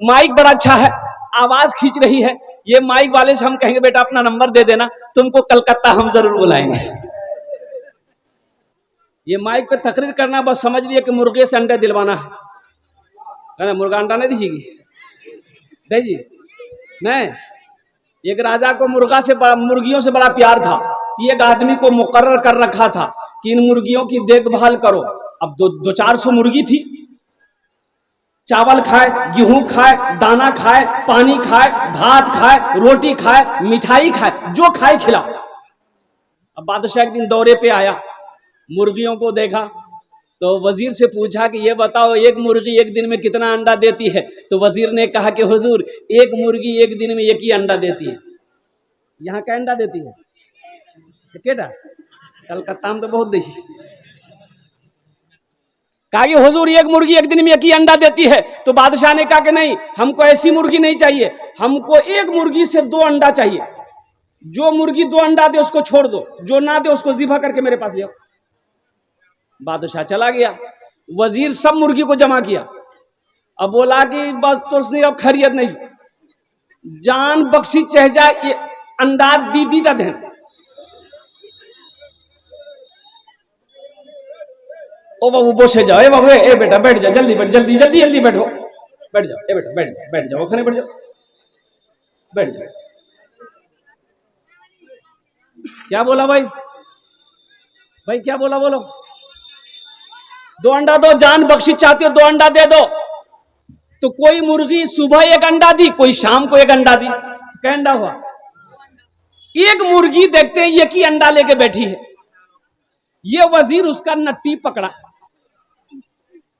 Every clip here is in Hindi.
माइक बड़ा अच्छा है, आवाज खींच रही है, ये माइक वाले से हम कहेंगे बेटा अपना नंबर दे देना, तुमको कलकत्ता हम जरूर बुलाएंगे। ये माइक पे तकरीर करना बस समझ लिए कि मुर्गे से अंडे दिलवाना है ना, मुर्गा अंडा नहीं दीजिएगी, दीजिए नहीं। एक राजा को मुर्गियों से बड़ा प्यार था, एक आदमी को मुकर्रर कर रखा था कि इन मुर्गियों की देखभाल करो। अब 200-400 मुर्गी थी, चावल खाए, गेहूं खाए, दाना खाए, पानी खाए, भात खाए, रोटी खाए, मिठाई खाए, जो खाए खिलाओ। अब बादशाह एक दिन दौरे पे आया, मुर्गियों को देखा तो वजीर से पूछा कि ये बताओ एक मुर्गी एक दिन में कितना अंडा देती है? तो वजीर ने कहा कि हुजूर एक मुर्गी एक दिन में एक ही अंडा देती है। यहाँ क्या अंडा देती है? केटा कलकत्ता में तो बहुत देती। कहा कि हुजूर एक मुर्गी एक दिन में एक ही अंडा देती है। तो बादशाह ने कहा कि नहीं, हमको ऐसी मुर्गी नहीं चाहिए, हमको एक मुर्गी से 2 अंडा चाहिए। जो मुर्गी 2 अंडा दे उसको छोड़ दो, जो ना दे उसको ज़िबा करके मेरे पास ले आओ। बादशाह चला गया, वजीर सब मुर्गी को जमा किया। अब बोला कि बस तो उसने अब खैरियत नहीं, जान बख्शी चह जाए अंडा दीदी का देन। ओ बाबू बोसे जाओ, ए बाबू ए बेटा बैठ जा, जल्दी बैठ, जल्दी जल्दी जल्दी बैठो, बैठ जाओ, ए बेटा बैठ जाओ, खाने बैठ जाओ, बैठ जाओ। क्या बोला भाई? भाई क्या बोला? बोलो। 2 अंडा दो, जान बख्शी चाहते हो 2 अंडा दे दो। तो कोई मुर्गी सुबह 1 अंडा दी, कोई शाम को 1 अंडा दी। क्या अंडा हुआ? एक मुर्गी देखते हैं एक ही अंडा लेके बैठी है। ये वजीर उसका नट्टी पकड़ा।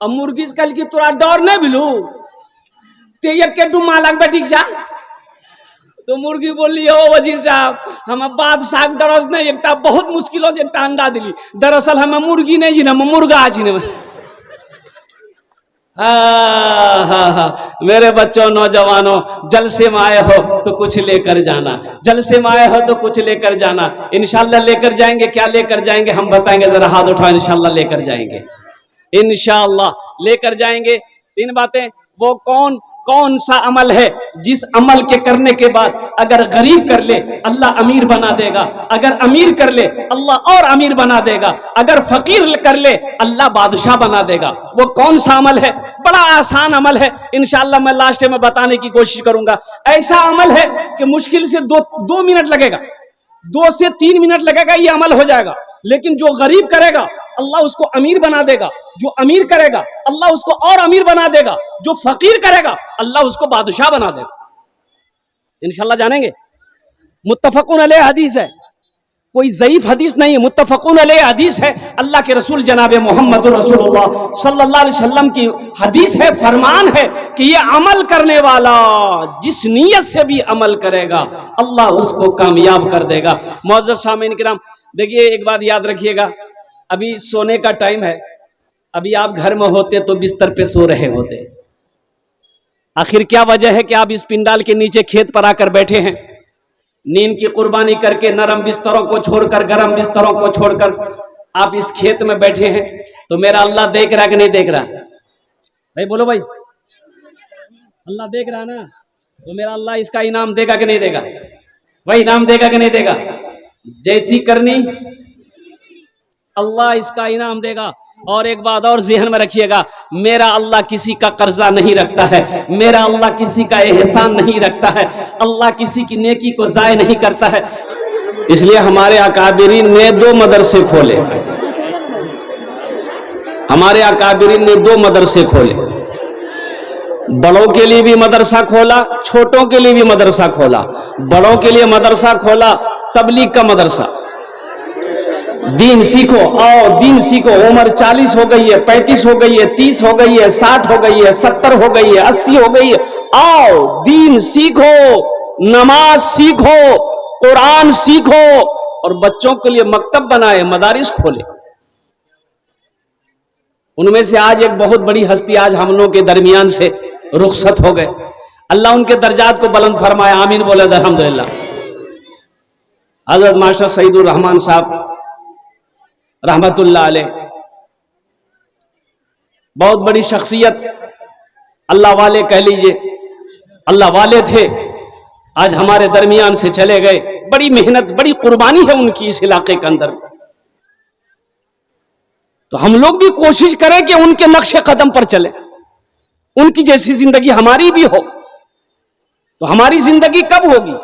अब मुर्गी कल की तोरा डर नहीं बिलू ते ये के डू मालक बैठी जा। तो मुर्गी बोली हो वजीर साहब, हम बादशाह डरस नहीं, एक बहुत मुश्किलों से एक अंडा दिली, दरअसल हमें मुर्गी नहीं जीना, मुर्गा जीने में। मेरे बच्चों नौजवानों, जलसे में आए हो तो कुछ लेकर जाना, जलसे में आए हो तो कुछ लेकर जाना। इंशाल्लाह लेकर जाएंगे। क्या लेकर जाएंगे हम बताएंगे, जरा हाथ उठाओ। इंशाल्लाह लेकर जाएंगे, इंशाल्लाह लेकर जाएंगे। 3 बातें। वो कौन सा अमल है जिस अमल के करने के बाद अगर गरीब कर ले अल्लाह अमीर बना देगा, अगर अमीर कर ले अल्लाह और अमीर बना देगा, अगर फकीर कर ले अल्लाह बादशाह बना देगा। वो कौन सा अमल है? बड़ा आसान अमल है, इंशाअल्लाह मैं लास्ट में बताने की कोशिश करूंगा। ऐसा अमल है कि मुश्किल से 2 मिनट लगेगा, 2 से 3 मिनट लगेगा, ये अमल हो जाएगा। लेकिन जो गरीब करेगा अल्लाह उसको अमीर बना देगा, जो अमीर करेगा अल्लाह उसको और अमीर बना देगा, जो फकीर करेगा अल्लाह उसको बादशाह बना देगा। इंशाल्लाह जानेंगे। मुत्तफकुन अलैह हदीस है, कोई ज़ईफ हदीस नहीं है, मुत्तफकुन अलैह हदीस है। अल्लाह के रसूल जनाब मोहम्मद रसूलुल्लाह सल्लल्लाहु अलैहि वसल्लम की हदीस है, फरमान है कि ये अमल करने वाला जिस नीयत से भी अमल करेगा अल्लाह उसको कामयाब कर देगा। मुअज़्ज़ज़ सामीन किराम, देखिए एक बात याद रखिएगा, अभी सोने का टाइम है। अभी आप घर में होते तो बिस्तर पे सो रहे होते। आखिर क्या वजह है कि आप इस पिंडाल के नीचे खेत पर आकर बैठे हैं? नींद की कुर्बानी करके नरम बिस्तरों को छोड़कर, गरम बिस्तरों को छोड़कर आप इस खेत में बैठे हैं। तो मेरा अल्लाह देख रहा कि नहीं देख रहा? भाई बोलो भाई, अल्लाह देख रहा ना? तो मेरा अल्लाह इसका इनाम देगा कि नहीं देगा? भाई इनाम देगा कि नहीं देगा? जैसी करनी अल्लाह इसका इनाम देगा। और एक बात और ज़हन में रखिएगा, मेरा अल्लाह किसी का कर्जा नहीं रखता है, मेरा अल्लाह किसी का एहसान नहीं रखता है, अल्लाह किसी की नेकी को ज़ाय नहीं करता है। इसलिए हमारे अकाबिरीन ने 2 मदरसे खोले, हमारे अकाबिरीन ने 2 मदरसे खोले। बड़ों के लिए भी मदरसा खोला, छोटों के लिए भी मदरसा खोला। बड़ों के लिए मदरसा खोला तबलीग का मदरसा, दीन सीखो, आओ दीन सीखो। उम्र 40 हो गई है, 35 हो गई है, 30 हो गई है, 60 हो गई है, 70 हो गई है, 80 हो गई है, आओ दीन सीखो, नमाज सीखो, कुरान सीखो। और बच्चों के लिए मकतब बनाए, मदारिस खोले। उनमें से आज एक बहुत बड़ी हस्ती आज हम लोगों के दरमियान से रुखसत हो गए। अल्लाह उनके दर्जात को बुलंद फरमाए, आमीन बोले अल्हम्दुलिल्लाह। हजरत मास्टर सईदुर रहमान साहब रहमतुल्लाह अलैह, बहुत बड़ी शख्सियत, अल्लाह वाले कह लीजिए। अल्लाह वाले थे, आज हमारे दरमियान से चले गए। बड़ी मेहनत, बड़ी कुर्बानी है उनकी इस इलाके के अंदर। तो हम लोग भी कोशिश करें कि उनके नक्शे कदम पर चले, उनकी जैसी जिंदगी हमारी भी हो। तो हमारी जिंदगी कब होगी?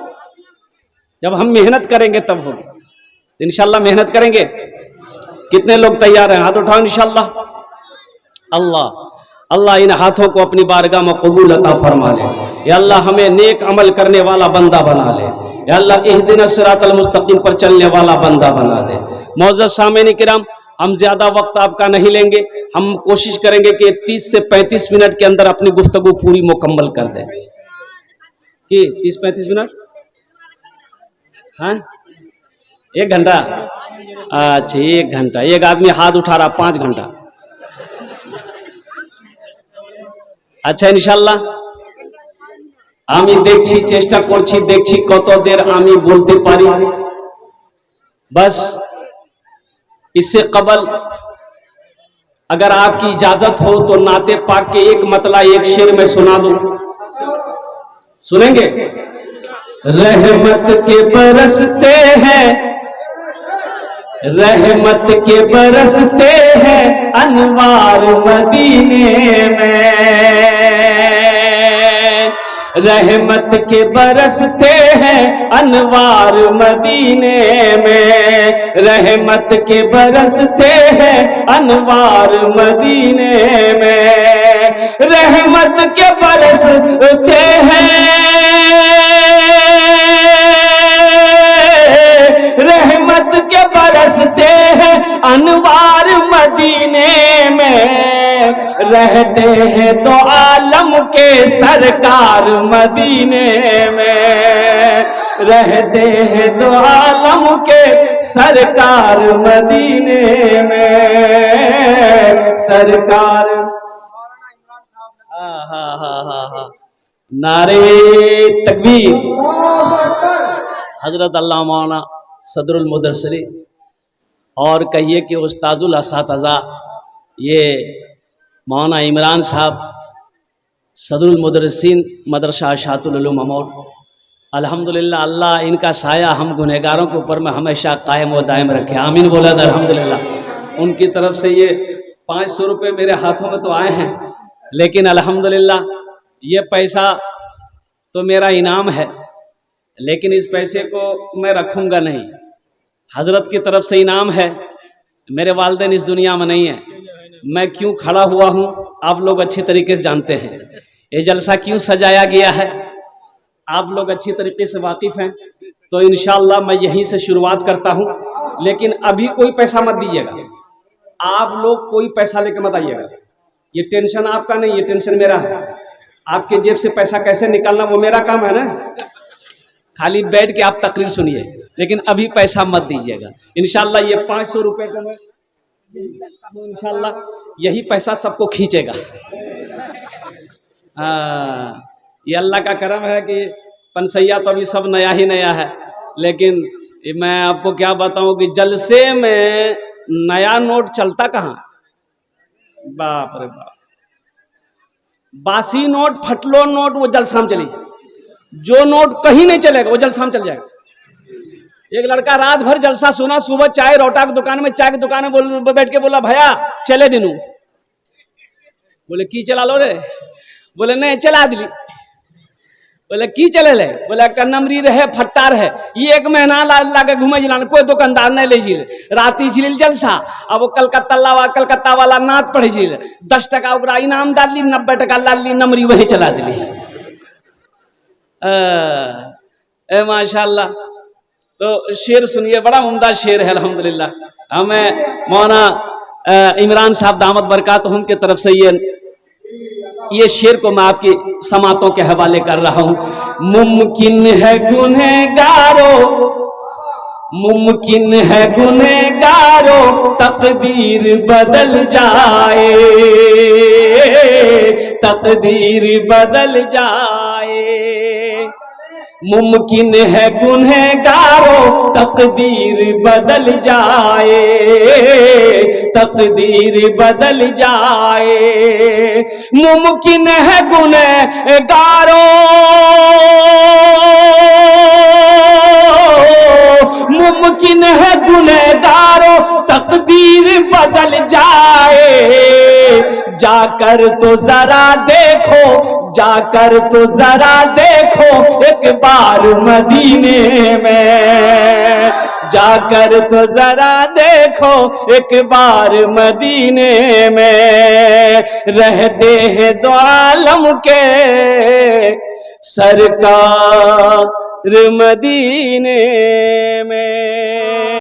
जब हम मेहनत करेंगे तब होगी। इंशाल्लाह मेहनत करेंगे। कितने लोग तैयार हैं? हाथ उठाओ इंशाल्लाह। अल्लाह अल्लाह इन हाथों को अपनी बारगाह में कबूल अता फरमा ले। या अल्लाह हमें नेक अमल करने वाला बंदा बना ले। या अल्लाह इहदिना सिरातल मुस्तकीम पर चलने वाला बंदा बना दे। मौजूद सामईन किराम, हम ज्यादा वक्त आपका नहीं लेंगे। हम कोशिश करेंगे कि 30 से 35 मिनट के अंदर अपनी गुफ्तगू पूरी मुकम्मल कर दें। कि 30-35 मिनट? हाँ, 1 घंटा? अच्छा 1 घंटा। एक आदमी हाथ उठा रहा, 5 घंटा। আচ্ছা ইনশাআল্লাহ আমি দেখছি, চেষ্টা করছি, দেখছি কতদের আমি বলতে পারি। बस इससे कबल अगर आपकी इजाजत हो तो नाते पाक के एक मतला, एक शेर में सुना दूं। सुनेंगे? रहमत के बरसते हैं, रहमत के बरसते हैं अनवार मदीने में। रहमत के बरसते हैं अनवार मदीने में। रहमत के बरसते हैं अनवार मदीने में। रहमत के बरसते हैं, रहमत के बरसते हैं अनवार मदीने में। रहते हैं तो आलम के सरकार मदीने में। रहते हैं तो आलम के सरकार मदीने में। सरकार नारे तकबीर। हजरत अल्लाह मौलाना सदरुल मुदर्सिरी और कहिए कि उस्ताजुल असातिज़ा ये मौलाना इमरान साहब सदरुल मुदर्रिसीन मदरसा शातुल उलूम अमौर, अल्हम्दुलिल्लाह अल्लाह इनका साया हम गुनहगारों के ऊपर में हमेशा कायम व दायम रखे। आमीन बोला था अल्हम्दुलिल्लाह। उनकी तरफ से ये 500 रुपये मेरे हाथों में तो आए हैं, लेकिन अल्हम्दुलिल्लाह ये पैसा तो मेरा इनाम है, लेकिन इस पैसे को मैं रखूंगा नहीं। हजरत की तरफ से इनाम है। मेरे वालिदैन इस दुनिया में नहीं है। मैं क्यों खड़ा हुआ हूं आप लोग अच्छी तरीके से जानते हैं। ये जलसा क्यों सजाया गया है आप लोग अच्छी तरीके से वाकिफ हैं। तो इंशाअल्लाह मैं यहीं से शुरुआत करता हूं, लेकिन अभी कोई पैसा मत दीजिएगा। आप लोग कोई पैसा लेकर मत आइएगा। ये टेंशन आपका नहीं, ये टेंशन मेरा है। आपके जेब से पैसा कैसे निकालना वो मेरा काम है ना। खाली बैठ के आप तकरीर सुनिए, लेकिन अभी पैसा मत दीजिएगा। इंशाल्लाह ये 500 रुपए का मैं इंशाल्लाह यही पैसा सबको खींचेगा। ये अल्लाह का करम है कि पनसैया तो अभी सब नया ही नया है, लेकिन मैं आपको क्या बताऊं कि जलसे में नया नोट चलता कहाँ। बाप रे बाप, बासी नोट, फटलो नोट वो जलसा में चली। जो नोट कहीं नहीं चलेगा वो जलसा में चल जाएगा। एक लड़का रात भर जलसा सुना, सुबह चाय रोटा की दुकान में, चाय की दुकान में बैठ के बोला भैया चले दिनू। बोले की चला लो रे? बोले नहीं चला दिली। बोले की चले ले? बोले नमरी रहे फट्टार है, ये 1 महीना लाके घूमे जिला, कोई दुकानदार नहीं ले जिले। राती जिल जलसा, अब वो कलकत्ता वाला नाच पढ़े जिले। 10 टका ओकरा इनाम डाल ली, 90 टका लाल ली, नमरी वही चला दिली। माशाल्लाह। तो शेर सुनिए, बड़ा उम्दा शेर है अल्हम्दुलिल्लाह। हमें मौलाना इमरान साहब दामत बरकातहुम की तरफ से ये शेर को मैं आपकी समातों के हवाले कर रहा हूं। मुमकिन है गुनहगारो, मुमकिन है गुनहगारो तकदीर बदल जाए, तकदीर बदल जाए। मुमकिन है गुनहगारों तकदीर बदल जाए, तकदीर बदल जाए। मुमकिन है गुनहगारों, मुमकिन है गुनहगारों तकदीर बदल जाए। जाकर तो जरा देखो, जाकर तो जरा देखो एक बार मदीने में, जाकर तो जरा देखो एक बार मदीने में। रहते हैं दो आलम के सरकार मदीने में।